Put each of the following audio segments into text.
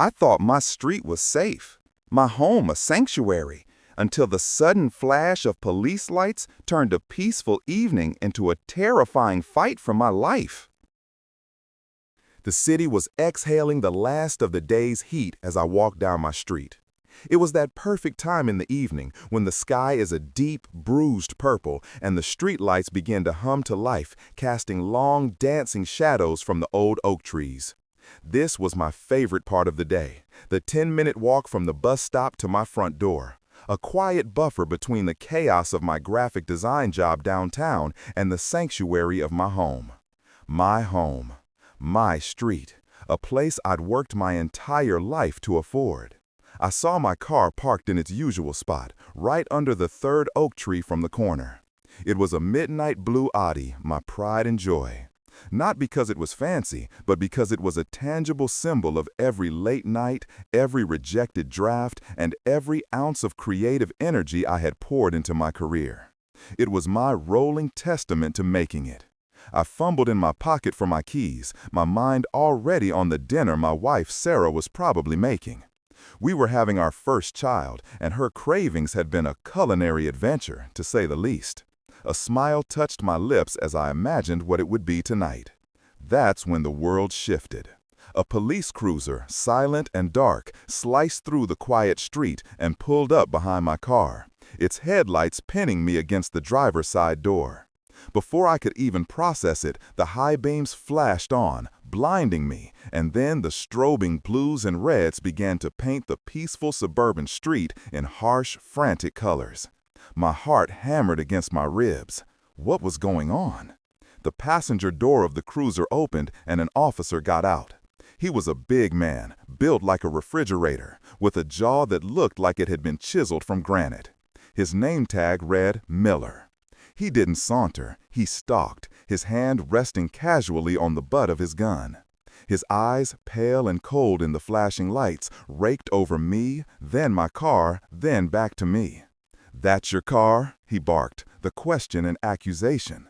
I thought my street was safe, my home a sanctuary, until the sudden flash of police lights turned a peaceful evening into a terrifying fight for my life. The city was exhaling the last of the day's heat as I walked down my street. It was that perfect time in the evening when the sky is a deep, bruised purple and the streetlights begin to hum to life, casting long, dancing shadows from the old oak trees. This was my favorite part of the day, the 10-minute walk from the bus stop to my front door, a quiet buffer between the chaos of my graphic design job downtown and the sanctuary of my home. My home, my street, a place I'd worked my entire life to afford. I saw my car parked in its usual spot, right under the third oak tree from the corner. It was a midnight blue Audi, my pride and joy. Not because it was fancy, but because it was a tangible symbol of every late night, every rejected draft, and every ounce of creative energy I had poured into my career. It was my rolling testament to making it. I fumbled in my pocket for my keys, my mind already on the dinner my wife Sarah was probably making. We were having our first child, and her cravings had been a culinary adventure, to say the least. A smile touched my lips as I imagined what it would be tonight. That's when the world shifted. A police cruiser, silent and dark, sliced through the quiet street and pulled up behind my car, its headlights pinning me against the driver's side door. Before I could even process it, the high beams flashed on, blinding me, and then the strobing blues and reds began to paint the peaceful suburban street in harsh, frantic colors. My heart hammered against my ribs. What was going on? The passenger door of the cruiser opened and an officer got out. He was a big man, built like a refrigerator, with a jaw that looked like it had been chiseled from granite. His name tag read Miller. He didn't saunter, he stalked, his hand resting casually on the butt of his gun. His eyes, pale and cold in the flashing lights, raked over me, then my car, then back to me. "That's your car?" he barked, the question an accusation.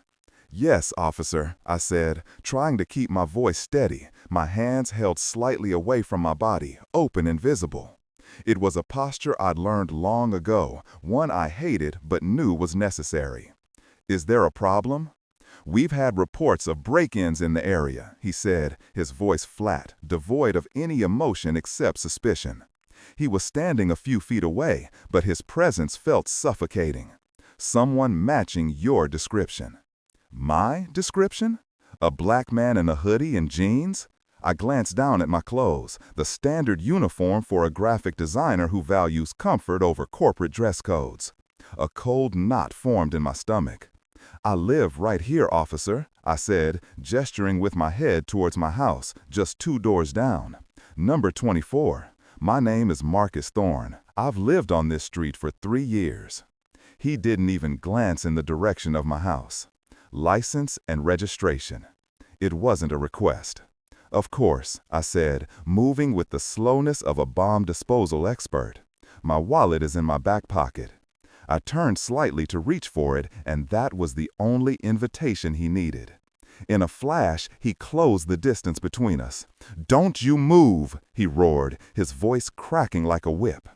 "Yes, officer," I said, trying to keep my voice steady, my hands held slightly away from my body, open and visible. It was a posture I'd learned long ago, one I hated but knew was necessary. "Is there a problem?" "We've had reports of break-ins in the area," he said, his voice flat, devoid of any emotion except suspicion. He was standing a few feet away, but his presence felt suffocating. "Someone matching your description." My description? A black man in a hoodie and jeans? I glanced down at my clothes, the standard uniform for a graphic designer who values comfort over corporate dress codes. A cold knot formed in my stomach. "I live right here, officer," I said, gesturing with my head towards my house, just 2 doors down. "Number 24. My name is Marcus Thorne. I've lived on this street for 3 years." He didn't even glance in the direction of my house. License and registration. It wasn't a request. "Of course," I said, moving with the slowness of a bomb disposal expert. "My wallet is in my back pocket." I turned slightly to reach for it, and that was the only invitation he needed. In a flash, he closed the distance between us. "Don't you move!" he roared, his voice cracking like a whip.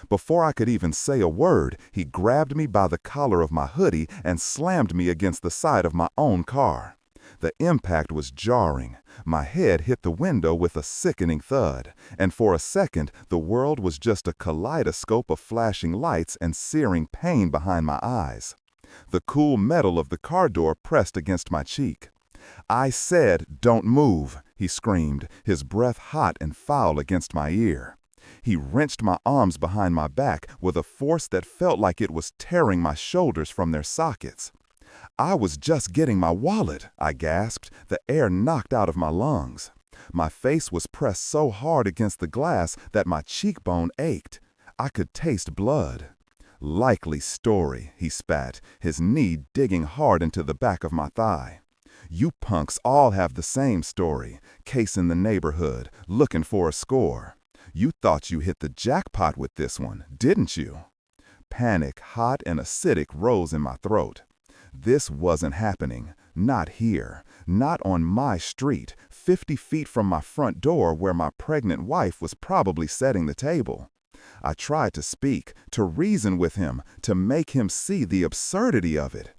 Before I could even say a word, he grabbed me by the collar of my hoodie and slammed me against the side of my own car. The impact was jarring. My head hit the window with a sickening thud, and for a second, the world was just a kaleidoscope of flashing lights and searing pain behind my eyes. The cool metal of the car door pressed against my cheek. "I said, don't move," he screamed, his breath hot and foul against my ear. He wrenched my arms behind my back with a force that felt like it was tearing my shoulders from their sockets. "I was just getting my wallet," I gasped, the air knocked out of my lungs. My face was pressed so hard against the glass that my cheekbone ached. I could taste blood. "Likely story," he spat, his knee digging hard into the back of my thigh. "You punks all have the same story, casing the neighborhood, looking for a score. You thought you hit the jackpot with this one, didn't you?" Panic, hot and acidic, rose in my throat. This wasn't happening. Not here, not on my street, 50 feet from my front door where my pregnant wife was probably setting the table. I tried to speak, to reason with him, to make him see the absurdity of it.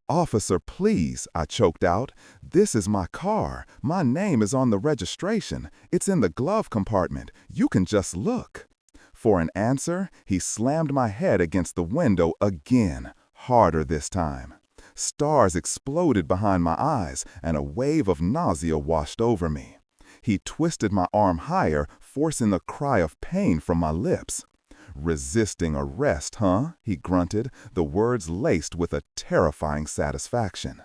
"Officer, please," I choked out. "This is my car. My name is on the registration. It's in the glove compartment. You can just look." For an answer, he slammed my head against the window again, harder this time. Stars exploded behind my eyes, and a wave of nausea washed over me. He twisted my arm higher, forcing a cry of pain from my lips. "Resisting arrest, huh?" he grunted, the words laced with a terrifying satisfaction.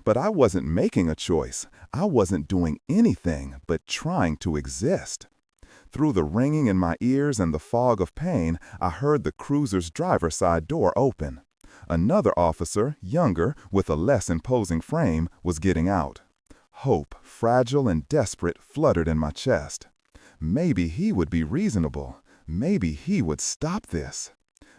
But I wasn't making a choice. I wasn't doing anything but trying to exist. Through the ringing in my ears and the fog of pain, I heard the cruiser's driver's side door open. Another officer, younger, with a less imposing frame, was getting out. Hope, fragile and desperate, fluttered in my chest. Maybe he would be reasonable. Maybe he would stop this.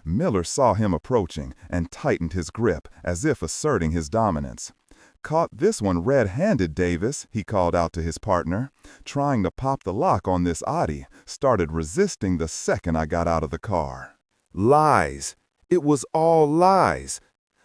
Miller saw him approaching and tightened his grip, as if asserting his dominance. "Caught this one red-handed, Davis," he called out to his partner. "Trying to pop the lock on this Audi. Started resisting the second I got out of the car." Lies. It was all lies.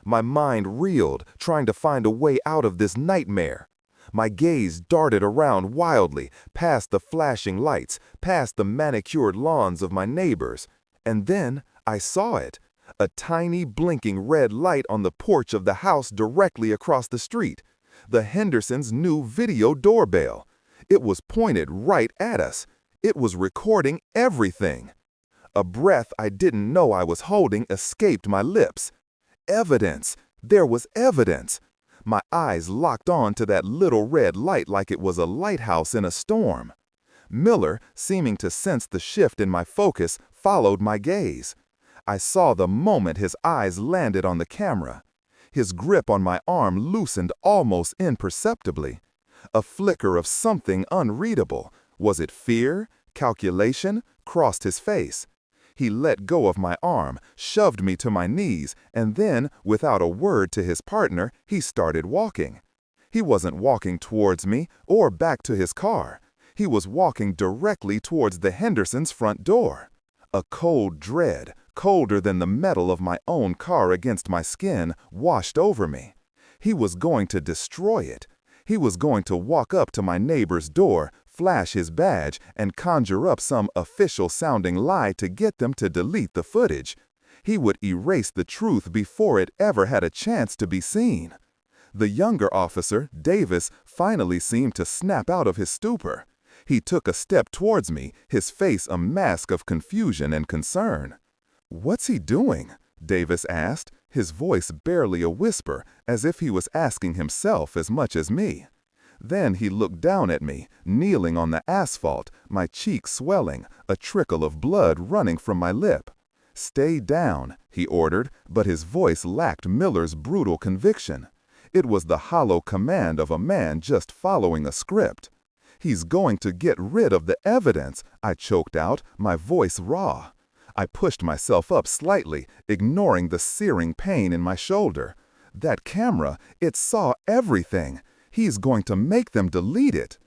My mind reeled, trying to find a way out of this nightmare. My gaze darted around wildly, past the flashing lights, past the manicured lawns of my neighbors. And then I saw it. A tiny blinking red light on the porch of the house directly across the street. The Hendersons' new video doorbell. It was pointed right at us. It was recording everything. A breath I didn't know I was holding escaped my lips. Evidence. There was evidence. My eyes locked on to that little red light like it was a lighthouse in a storm. Miller, seeming to sense the shift in my focus, followed my gaze. I saw the moment his eyes landed on the camera. His grip on my arm loosened almost imperceptibly. A flicker of something unreadable, was it fear, calculation, crossed his face. He let go of my arm, shoved me to my knees, and then, without a word to his partner, he started walking. He wasn't walking towards me or back to his car. He was walking directly towards the Hendersons' front door. A cold dread, colder than the metal of my own car against my skin, washed over me. He was going to destroy it. He was going to walk up to my neighbor's door, flash his badge, and conjure up some official-sounding lie to get them to delete the footage. He would erase the truth before it ever had a chance to be seen. The younger officer, Davis, finally seemed to snap out of his stupor. He took a step towards me, his face a mask of confusion and concern. "What's he doing?" Davis asked, his voice barely a whisper, as if he was asking himself as much as me. Then he looked down at me, kneeling on the asphalt, my cheek swelling, a trickle of blood running from my lip. "Stay down," he ordered, but his voice lacked Miller's brutal conviction. It was the hollow command of a man just following a script. "He's going to get rid of the evidence," I choked out, my voice raw. I pushed myself up slightly, ignoring the searing pain in my shoulder. That camera, it saw everything. He's going to make them delete it.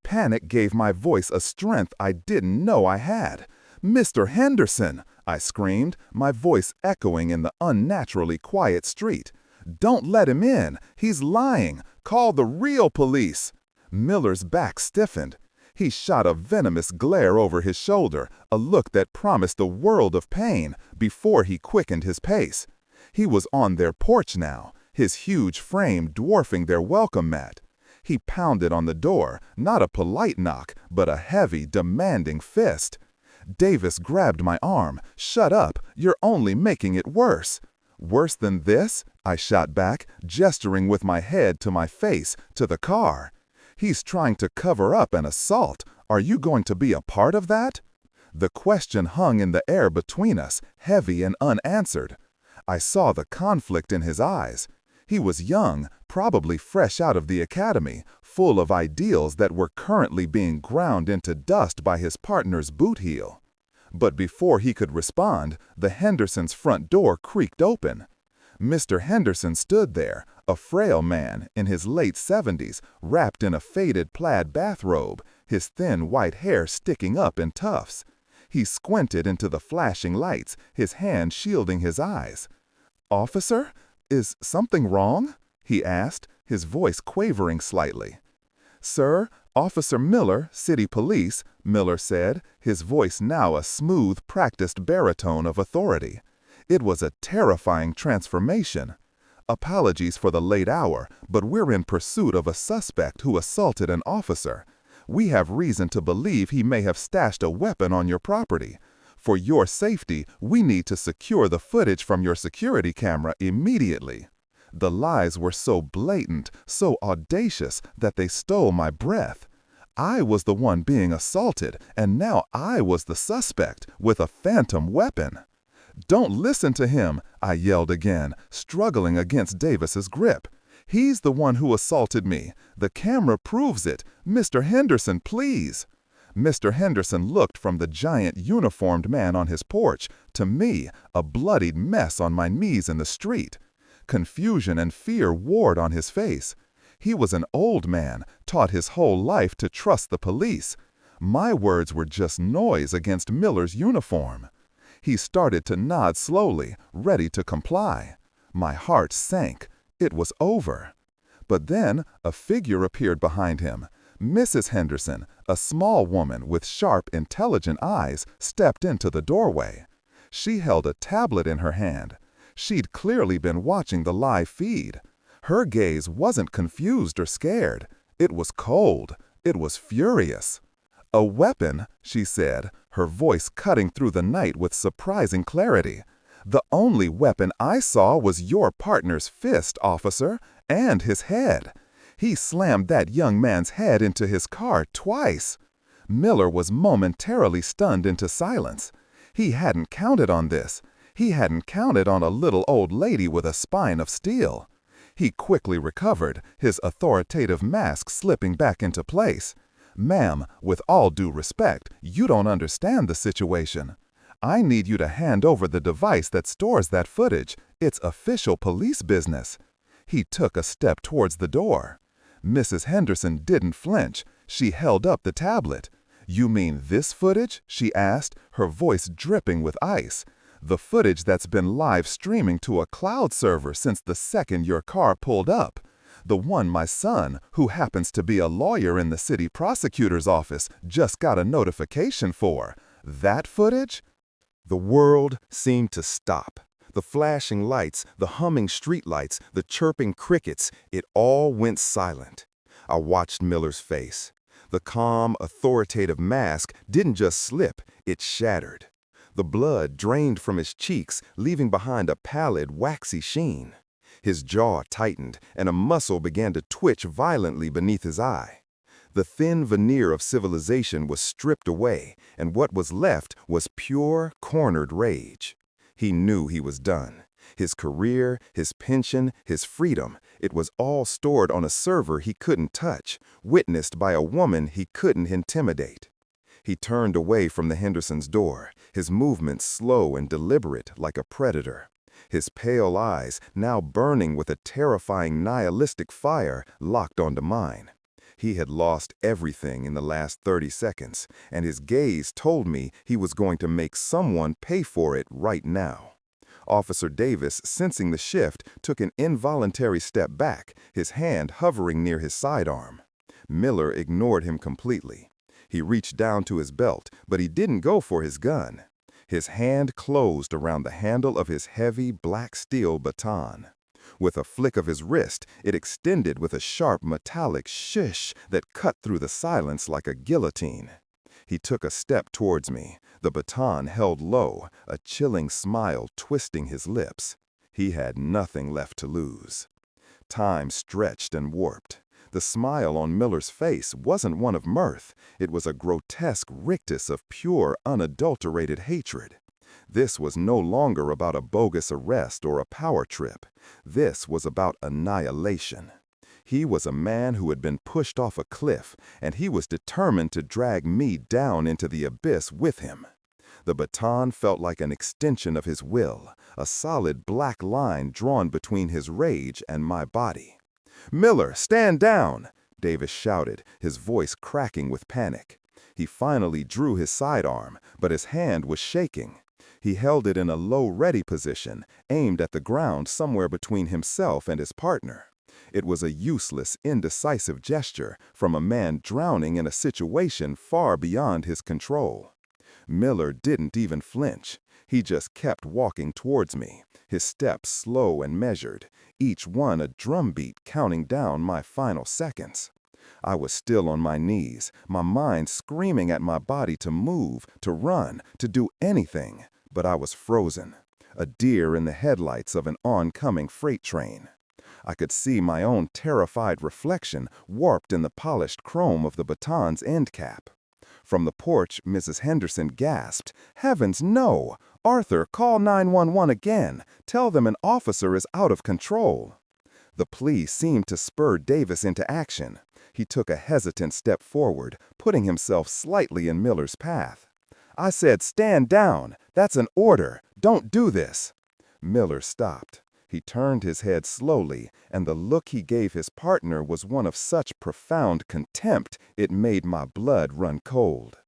Panic gave my voice a strength I didn't know I had. "Mr. Henderson!" I screamed, my voice echoing in the unnaturally quiet street. "Don't let him in! He's lying! Call the real police!" Miller's back stiffened. He shot a venomous glare over his shoulder, a look that promised a world of pain, before he quickened his pace. He was on their porch now, his huge frame dwarfing their welcome mat. He pounded on the door, not a polite knock, but a heavy, demanding fist. Davis grabbed my arm. "Shut up, you're only making it worse." "Worse than this?" I shot back, gesturing with my head to my face, to the car. "He's trying to cover up an assault. Are you going to be a part of that?" The question hung in the air between us, heavy and unanswered. I saw the conflict in his eyes. He was young, probably fresh out of the academy, full of ideals that were currently being ground into dust by his partner's boot heel. But before he could respond, the Hendersons' front door creaked open. Mr. Henderson stood there, A frail man in his late 70s, wrapped in a faded plaid bathrobe, his thin white hair sticking up in tufts. He squinted into the flashing lights, his hand shielding his eyes. "Officer, is something wrong?" he asked, his voice quavering slightly. "Sir, Officer Miller, City Police," Miller said, his voice now a smooth, practiced baritone of authority. It was a terrifying transformation. "Apologies for the late hour, but we're in pursuit of a suspect who assaulted an officer. We have reason to believe he may have stashed a weapon on your property. For your safety, we need to secure the footage from your security camera immediately." The lies were so blatant, so audacious, that they stole my breath. I was the one being assaulted, and now I was the suspect, with a phantom weapon. "Don't listen to him," I yelled again, struggling against Davis's grip. "He's the one who assaulted me. The camera proves it. Mr. Henderson, please." Mr. Henderson looked from the giant uniformed man on his porch to me, a bloodied mess on my knees in the street. Confusion and fear warred on his face. He was an old man, taught his whole life to trust the police. My words were just noise against Miller's uniform. He started to nod slowly, ready to comply. My heart sank. It was over. But then a figure appeared behind him. Mrs. Henderson, a small woman with sharp, intelligent eyes, stepped into the doorway. She held a tablet in her hand. She'd clearly been watching the live feed. Her gaze wasn't confused or scared. It was cold. It was furious. "A weapon," she said, her voice cutting through the night with surprising clarity. "The only weapon I saw was your partner's fist, officer, and his head. He slammed that young man's head into his car twice." Miller was momentarily stunned into silence. He hadn't counted on this. He hadn't counted on a little old lady with a spine of steel. He quickly recovered, his authoritative mask slipping back into place. "Ma'am, with all due respect, you don't understand the situation. I need you to hand over the device that stores that footage. It's official police business." He took a step towards the door. Mrs. Henderson didn't flinch. She held up the tablet. "You mean this footage?" she asked, her voice dripping with ice. "The footage that's been live streaming to a cloud server since the second your car pulled up. The one my son, who happens to be a lawyer in the city prosecutor's office, just got a notification for. That footage?" The world seemed to stop. The flashing lights, the humming streetlights, the chirping crickets, it all went silent. I watched Miller's face. The calm, authoritative mask didn't just slip, it shattered. The blood drained from his cheeks, leaving behind a pallid, waxy sheen. His jaw tightened, and a muscle began to twitch violently beneath his eye. The thin veneer of civilization was stripped away, and what was left was pure, cornered rage. He knew he was done. His career, his pension, his freedom, it was all stored on a server he couldn't touch, witnessed by a woman he couldn't intimidate. He turned away from the Hendersons' door, his movements slow and deliberate like a predator. His pale eyes, now burning with a terrifying nihilistic fire, locked onto mine. He had lost everything in the last 30 seconds, and his gaze told me he was going to make someone pay for it right now. Officer Davis, sensing the shift, took an involuntary step back, his hand hovering near his sidearm. Miller ignored him completely. He reached down to his belt, but he didn't go for his gun. His hand closed around the handle of his heavy, black steel baton. With a flick of his wrist, it extended with a sharp, metallic shish that cut through the silence like a guillotine. He took a step towards me, the baton held low, a chilling smile twisting his lips. He had nothing left to lose. Time stretched and warped. The smile on Miller's face wasn't one of mirth. It was a grotesque rictus of pure, unadulterated hatred. This was no longer about a bogus arrest or a power trip. This was about annihilation. He was a man who had been pushed off a cliff, and he was determined to drag me down into the abyss with him. The baton felt like an extension of his will, a solid black line drawn between his rage and my body. "Miller, stand down!" Davis shouted, his voice cracking with panic. He finally drew his sidearm, but his hand was shaking. He held it in a low ready position, aimed at the ground somewhere between himself and his partner. It was a useless, indecisive gesture from a man drowning in a situation far beyond his control. Miller didn't even flinch. He just kept walking towards me, his steps slow and measured, each one a drumbeat counting down my final seconds. I was still on my knees, my mind screaming at my body to move, to run, to do anything, but I was frozen, a deer in the headlights of an oncoming freight train. I could see my own terrified reflection warped in the polished chrome of the baton's end cap. From the porch, Mrs. Henderson gasped, "Heavens, no! Arthur, call 911 again. Tell them an officer is out of control." The plea seemed to spur Davis into action. He took a hesitant step forward, putting himself slightly in Miller's path. "I said stand down. That's an order. Don't do this." Miller stopped. He turned his head slowly, and the look he gave his partner was one of such profound contempt it made my blood run cold.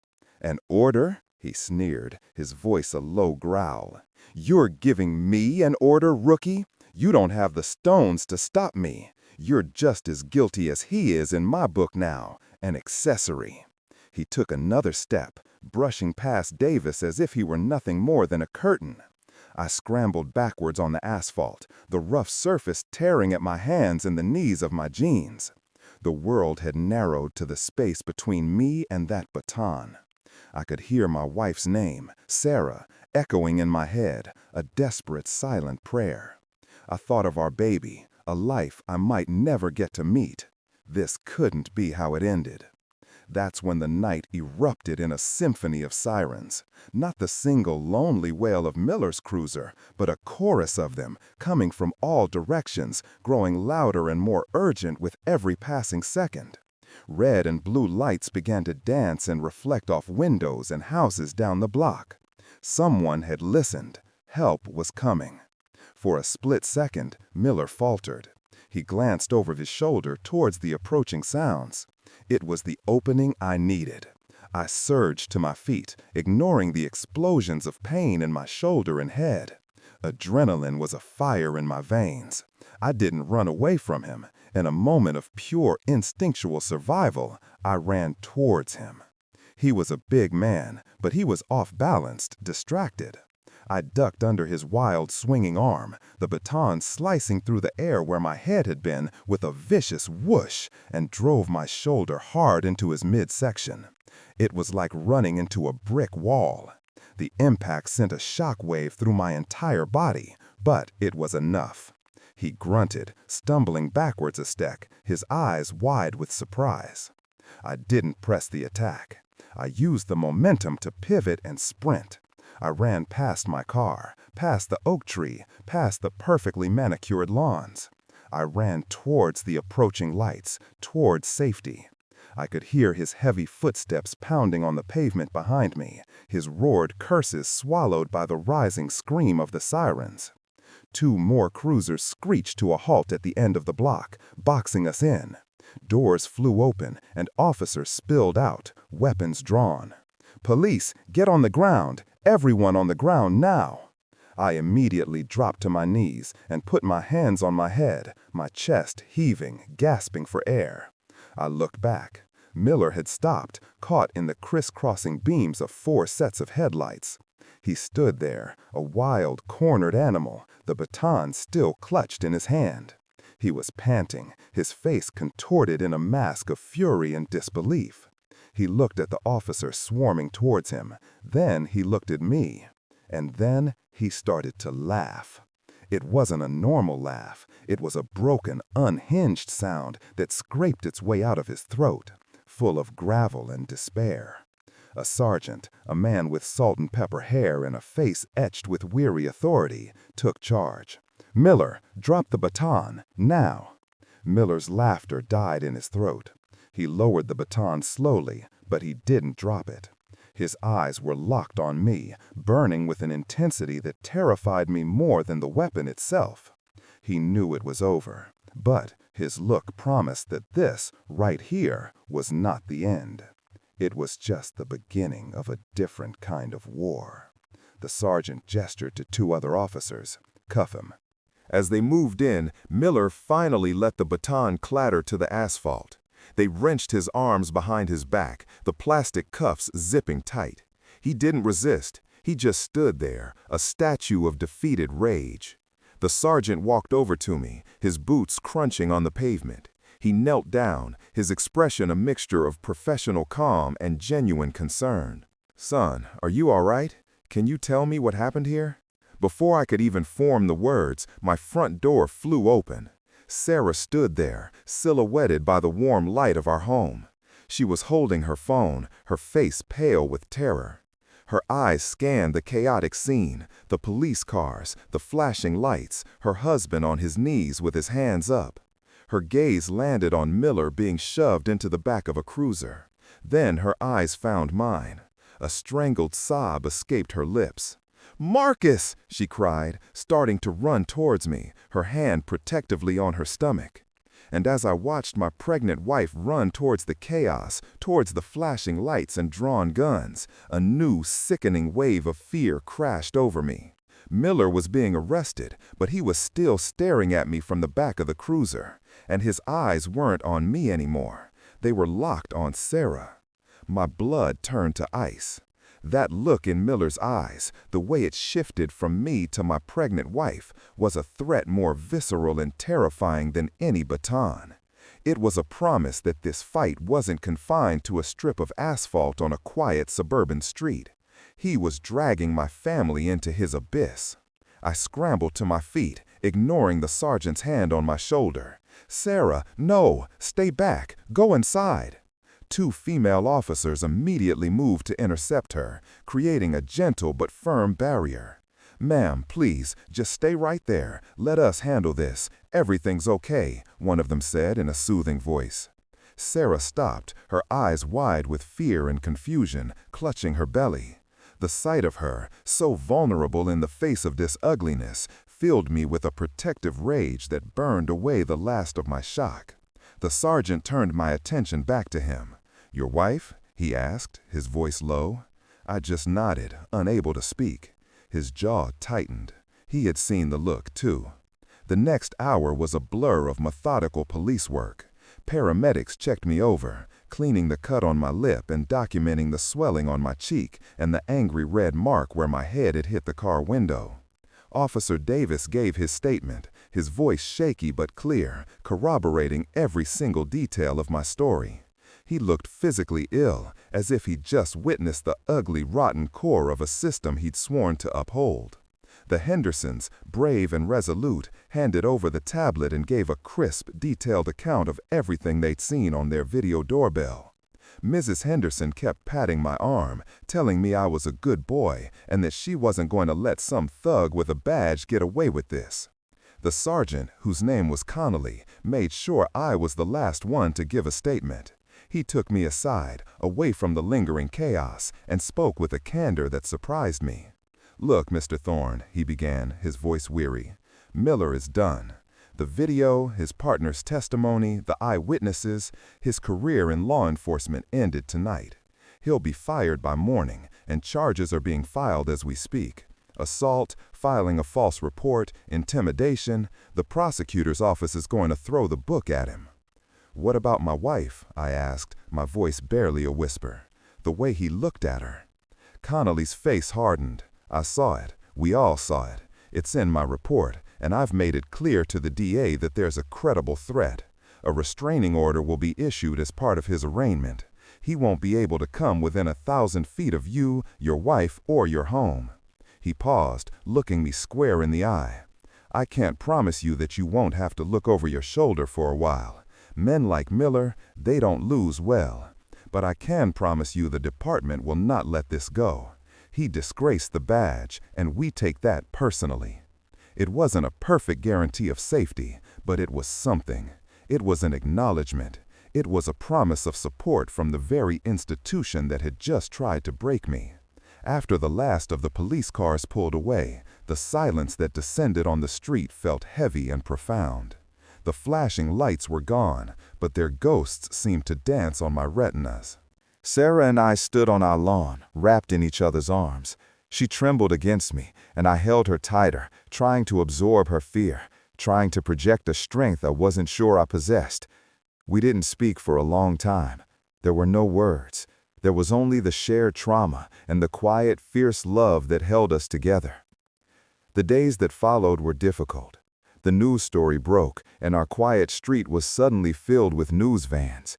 "An order?" he sneered, his voice a low growl. "You're giving me an order, rookie? You don't have the stones to stop me. You're just as guilty as he is in my book now, an accessory." He took another step, brushing past Davis as if he were nothing more than a curtain. I scrambled backwards on the asphalt, the rough surface tearing at my hands and the knees of my jeans. The world had narrowed to the space between me and that baton. I could hear my wife's name, Sarah, echoing in my head, a desperate silent prayer. I thought of our baby, a life I might never get to meet. This couldn't be how it ended. That's when the night erupted in a symphony of sirens. Not the single lonely wail of Miller's cruiser, but a chorus of them, coming from all directions, growing louder and more urgent with every passing second. Red and blue lights began to dance and reflect off windows and houses down the block. Someone had listened. Help was coming. For a split second, Miller faltered. He glanced over his shoulder towards the approaching sounds. It was the opening I needed. I surged to my feet, ignoring the explosions of pain in my shoulder and head. Adrenaline was a fire in my veins. I didn't run away from him. In a moment of pure instinctual survival, I ran towards him. He was a big man, but he was off-balanced, distracted. I ducked under his wild, swinging arm, the baton slicing through the air where my head had been with a vicious whoosh, and drove my shoulder hard into his midsection. It was like running into a brick wall. The impact sent a shock wave through my entire body, but it was enough. He grunted, stumbling backwards a step, his eyes wide with surprise. I didn't press the attack. I used the momentum to pivot and sprint. I ran past my car, past the oak tree, past the perfectly manicured lawns. I ran towards the approaching lights, towards safety. I could hear his heavy footsteps pounding on the pavement behind me, his roared curses swallowed by the rising scream of the sirens. 2 more cruisers screeched to a halt at the end of the block, boxing us in. Doors flew open and officers spilled out, weapons drawn. "Police, get on the ground! Everyone on the ground now!" I immediately dropped to my knees and put my hands on my head, my chest heaving, gasping for air. I looked back. Miller had stopped, caught in the crisscrossing beams of 4 sets of headlights. He stood there, a wild, cornered animal, the baton still clutched in his hand. He was panting, his face contorted in a mask of fury and disbelief. He looked at the officer swarming towards him. Then he looked at me. And then he started to laugh. It wasn't a normal laugh. It was a broken, unhinged sound that scraped its way out of his throat, full of gravel and despair. A sergeant, a man with salt and pepper hair and a face etched with weary authority, took charge. "Miller, drop the baton, now." Miller's laughter died in his throat. He lowered the baton slowly, but he didn't drop it. His eyes were locked on me, burning with an intensity that terrified me more than the weapon itself. He knew it was over, but his look promised that this, right here, was not the end. It was just the beginning of a different kind of war. The sergeant gestured to two other officers. "Cuff him." As they moved in, Miller finally let the baton clatter to the asphalt. They wrenched his arms behind his back, the plastic cuffs zipping tight. He didn't resist. He just stood there, a statue of defeated rage. The sergeant walked over to me, his boots crunching on the pavement. He knelt down, his expression a mixture of professional calm and genuine concern. "Son, are you all right? Can you tell me what happened here?" Before I could even form the words, my front door flew open. Sarah stood there, silhouetted by the warm light of our home. She was holding her phone, her face pale with terror. Her eyes scanned the chaotic scene, the police cars, the flashing lights, her husband on his knees with his hands up. Her gaze landed on Miller being shoved into the back of a cruiser. Then her eyes found mine. A strangled sob escaped her lips. "Marcus!" she cried, starting to run towards me, her hand protectively on her stomach. And as I watched my pregnant wife run towards the chaos, towards the flashing lights and drawn guns, a new, sickening wave of fear crashed over me. Miller was being arrested, but he was still staring at me from the back of the cruiser, and his eyes weren't on me anymore. They were locked on Sarah. My blood turned to ice. That look in Miller's eyes, the way it shifted from me to my pregnant wife, was a threat more visceral and terrifying than any baton. It was a promise that this fight wasn't confined to a strip of asphalt on a quiet suburban street. He was dragging my family into his abyss. I scrambled to my feet, ignoring the sergeant's hand on my shoulder. "Sarah, no! Stay back! Go inside!" Two female officers immediately moved to intercept her, creating a gentle but firm barrier. "Ma'am, please, just stay right there. Let us handle this. Everything's okay," one of them said in a soothing voice. Sarah stopped, her eyes wide with fear and confusion, clutching her belly. The sight of her, so vulnerable in the face of this ugliness, filled me with a protective rage that burned away the last of my shock. The sergeant turned my attention back to him. "Your wife?" he asked, his voice low. I just nodded, unable to speak. His jaw tightened. He had seen the look, too. The next hour was a blur of methodical police work. Paramedics checked me over, cleaning the cut on my lip and documenting the swelling on my cheek and the angry red mark where my head had hit the car window. Officer Davis gave his statement, his voice shaky but clear, corroborating every single detail of my story. He looked physically ill, as if he'd just witnessed the ugly, rotten core of a system he'd sworn to uphold. The Hendersons, brave and resolute, handed over the tablet and gave a crisp, detailed account of everything they'd seen on their video doorbell. Mrs. Henderson kept patting my arm, telling me I was a good boy and that she wasn't going to let some thug with a badge get away with this. The sergeant, whose name was Connolly, made sure I was the last one to give a statement. He took me aside, away from the lingering chaos, and spoke with a candor that surprised me. "Look, Mr. Thorne," he began, his voice weary. "Miller is done. The video, his partner's testimony, the eyewitnesses, his career in law enforcement ended tonight. He'll be fired by morning, and charges are being filed as we speak. Assault, filing a false report, intimidation. The prosecutor's office is going to throw the book at him." "What about my wife?" I asked, my voice barely a whisper. The way he looked at her. Connolly's face hardened. "I saw it. We all saw it. It's in my report, and I've made it clear to the DA that there's a credible threat. A restraining order will be issued as part of his arraignment. He won't be able to come within 1,000 feet of you, your wife, or your home." He paused, looking me square in the eye. "I can't promise you that you won't have to look over your shoulder for a while. Men like Miller, they don't lose well. But I can promise you the department will not let this go. He disgraced the badge, and we take that personally. It wasn't a perfect guarantee of safety, but it was something. It was an acknowledgement. It was a promise of support from the very institution that had just tried to break me. After the last of the police cars pulled away, the silence that descended on the street felt heavy and profound. The flashing lights were gone, but their ghosts seemed to dance on my retinas. Sarah and I stood on our lawn, wrapped in each other's arms. She trembled against me, and I held her tighter, trying to absorb her fear, trying to project a strength I wasn't sure I possessed. We didn't speak for a long time. There were no words. There was only the shared trauma and the quiet, fierce love that held us together. The days that followed were difficult. The news story broke, and our quiet street was suddenly filled with news vans.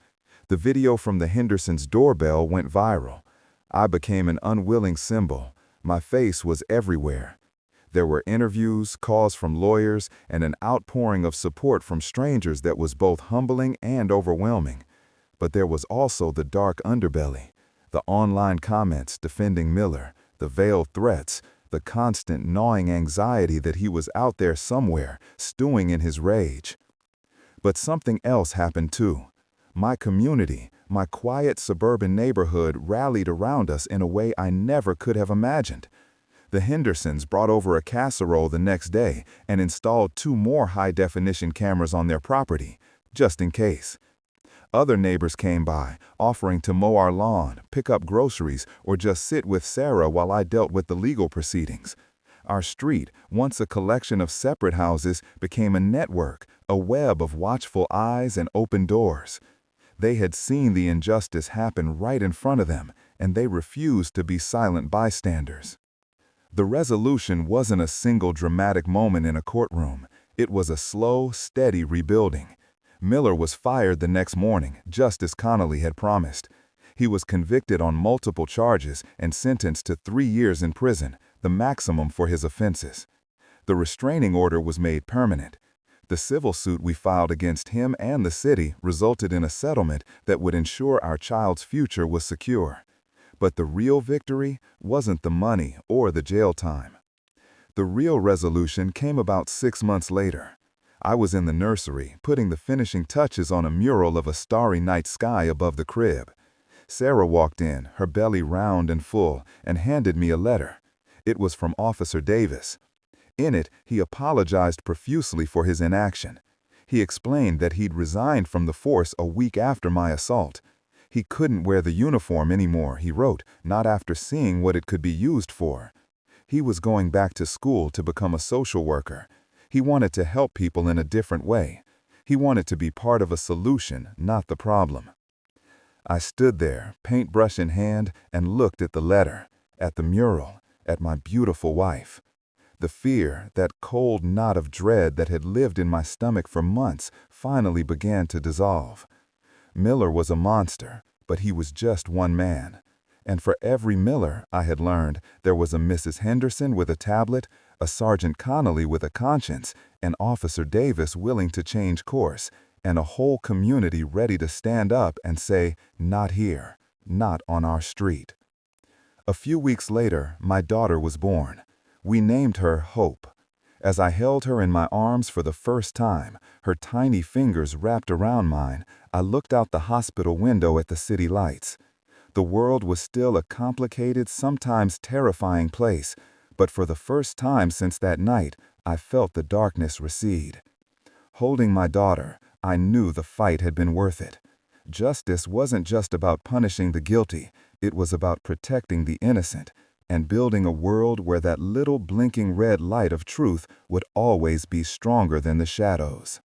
The video from the Hendersons' doorbell went viral. I became an unwilling symbol. My face was everywhere. There were interviews, calls from lawyers, and an outpouring of support from strangers that was both humbling and overwhelming. But there was also the dark underbelly, the online comments defending Miller, the veiled threats, the constant gnawing anxiety that he was out there somewhere, stewing in his rage. But something else happened too. My community, my quiet suburban neighborhood rallied around us in a way I never could have imagined. The Hendersons brought over a casserole the next day and installed 2 more high-definition cameras on their property, just in case. Other neighbors came by, offering to mow our lawn, pick up groceries, or just sit with Sarah while I dealt with the legal proceedings. Our street, once a collection of separate houses, became a network, a web of watchful eyes and open doors. They had seen the injustice happen right in front of them, and they refused to be silent bystanders. The resolution wasn't a single dramatic moment in a courtroom. It was a slow, steady rebuilding. Miller was fired the next morning, just as Connolly had promised. He was convicted on multiple charges and sentenced to 3 years in prison, the maximum for his offenses. The restraining order was made permanent. The civil suit we filed against him and the city resulted in a settlement that would ensure our child's future was secure. But the real victory wasn't the money or the jail time. The real resolution came about 6 months later. I was in the nursery, putting the finishing touches on a mural of a starry night sky above the crib. Sarah walked in, her belly round and full, and handed me a letter. It was from Officer Davis. In it, he apologized profusely for his inaction. He explained that he'd resigned from the force a week after my assault. He couldn't wear the uniform anymore, he wrote, not after seeing what it could be used for. He was going back to school to become a social worker. He wanted to help people in a different way. He wanted to be part of a solution, not the problem. I stood there, paintbrush in hand, and looked at the letter, at the mural, at my beautiful wife. The fear, that cold knot of dread that had lived in my stomach for months, finally began to dissolve. Miller was a monster, but he was just one man. And for every Miller, I had learned, there was a Mrs. Henderson with a tablet, a Sergeant Connolly with a conscience, an Officer Davis willing to change course, and a whole community ready to stand up and say, "Not here, not on our street." A few weeks later, my daughter was born. We named her Hope. As I held her in my arms for the first time, her tiny fingers wrapped around mine, I looked out the hospital window at the city lights. The world was still a complicated, sometimes terrifying place, but for the first time since that night, I felt the darkness recede. Holding my daughter, I knew the fight had been worth it. Justice wasn't just about punishing the guilty, it was about protecting the innocent, and building a world where that little blinking red light of truth would always be stronger than the shadows.